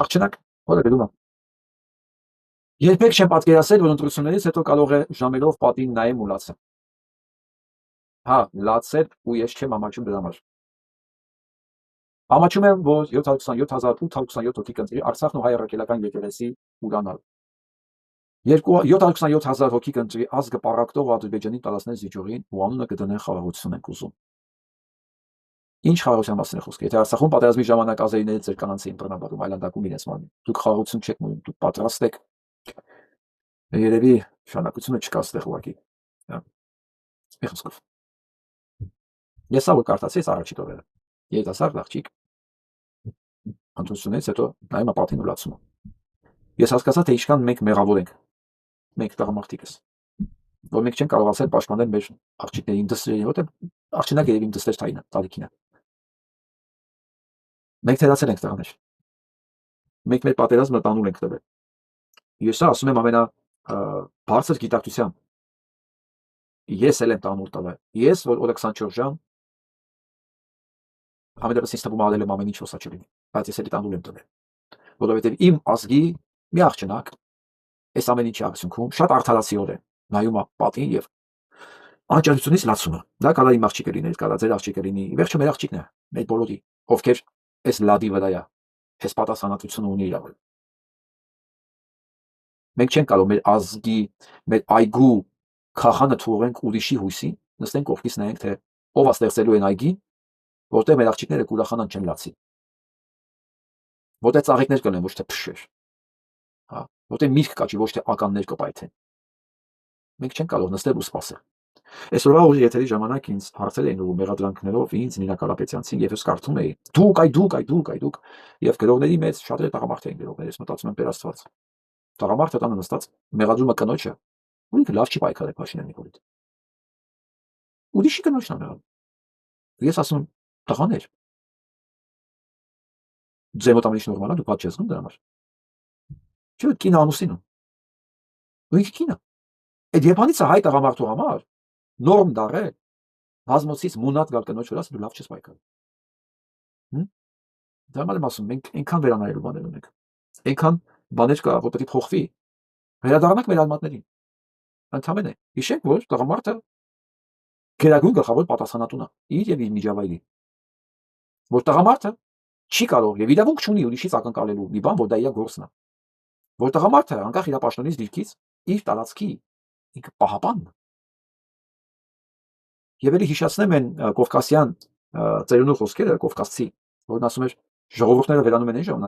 Աղջնակ, որը գրում է. Երբեք չեմ պատկերացրել, որ ընտրություններից հետո կարող է ժամերով պատին նայեմ ու լացեմ։ Հա, լացել ու ես չեմ ամաչում դրա համար։ Ամաչում եմ, որ 727,827 հոգի կընտրի Արցախն ու հայ առաքելական եկեղեցի ուրանալ։ 727,000 հոգի կընտրի ազգը պառակտող Ադրբեջանի տարածքներ զիջողին ու անունը կդնեն խաղաղություն ենք ուզում։ Ինչ խաղաղության մասին է խոսքը։ Եթե Արցախում պատերազմի ժամանակ ազերիները ձեր կանանց էին բռնաբարում, այլանդակում իրենց մարմին, դուք խաղաղություն չեք մոռանում, դուք պատրաստ եք երևի շանակությունը չկա այստեղ ուղղակի։ Մի խոսքով։ Ես սա որ կարդացի, ես առաջի տողերը։ Երիտասարդ աղջիկ ընտրությունից հետո նայում է պատին ու լացում է։ Ես հասկացա, թե ինչքան մենք մեղավոր ենք։ Մենք տղամարդիկս, որ մենք չենք կարողացել պաշտպանել մեր աղջիկների ինդուստրիային, որտեղ աղջնակ երևի ինդուստրիա թայինը, տարիքին է։ Մենք թերացել ենք տղաներ։ Մենք մեր պատերազմը տանուլ ենք տվել։ Ես ասում եմ բարձր գիտակցությամբ։ Ես էլ եմ տանուլ տվել։ Ես, որ օրը 24 ժամ ամենևս ինձ թվում արել եմ ամեն ինչ ոսա չլինի, բայց ես էլ տանուլ եմ տվել։ Որովհետև իմ ազգի մի աղջնակ այս ամեն ինչի արդյունքում շատ արդարացիորեն նայում է պատին եւ անճարությունից լացում է։ Դա կարա իմ աղջիկը լիներ, կարա ձեր աղջիկը լինի։ Վերջը մեր աղջիկն է, մեր բոլորի, ովքեր այս լադի վրա է, այս պատասխանատվությունը ունի իրավը։ Մենք չենք կարող մեր ազգի, մեր այգու քախանը թողենք ուրիշի հույսին, նստենք կողքից նայենք, թե ով է ստեղծելու այն այգին, որտեղ մեր աղջիկները կուրախանան չեն լացի։ Որտեղ ծաղիկներ կլինեն, ոչ թե փշեր։ Հա, որտեղ միրգ կա, ոչ թե ականներ կպայթեն։ Մենք չենք կարող նստել ու սպասել։ Այսօրվա ուղի եթերի ժամանակ ինձ հարցեր էին ու մեղադրանքներով ինձ Նինա Կարապետյանցին եւ ես կարդում էի. դուք եւ գրողների մեջ շատերը տղամարդ էին գրողներ, ես մտածում եմ Տերաստված։ Տղամարդը տանը նստած մեղադրում է կնոջը, ու ինքը լավ չի պայքարել Փաշինյանի կողմից։ Ուրիշի կնոջն է մեղադրում։ Ես ասում եմ, տղաներ, ձեր մոտ ամեն ինչ նորմալ է, դուք բաց չես զգում դրա համար։ Չէ՞ կինը ամուսինը։ Ու ինքը կինը։ Այդ Եփանից հայ տղամարդու համար նորմ դառել բազմոցից մունատ գալ կնոջ վրա, դու լավ չես պայքարում։ Դա համար եմ ասում, մենք այնքան վերանայելու բաներ ունենք։ Այնքան բաներ կա, որ պետք է փոխվի։ Վերադառնանք մեր արմատներին։ Ընդհանրապես հիշենք, որ տղամարդը գերագույն գլխավոր պատասխանատուն է իր եւ իր միջավայրի։ Որ տղամարդը չի կարող եւ իրավունք չունի ուրիշից ակնկալելու մի բան, որ դա իր գործն է։ Որ տղամարդը անկախ իր պաշտոնից դիրքից իր տարածքի ինքը պահապանն է։ Եվ ելի հիշացնեմ այն կովկասյան ծերունու խոսքերը, կովկասցի, որն ասում էր ժողովուրդները վերանում են այն ժամանակ,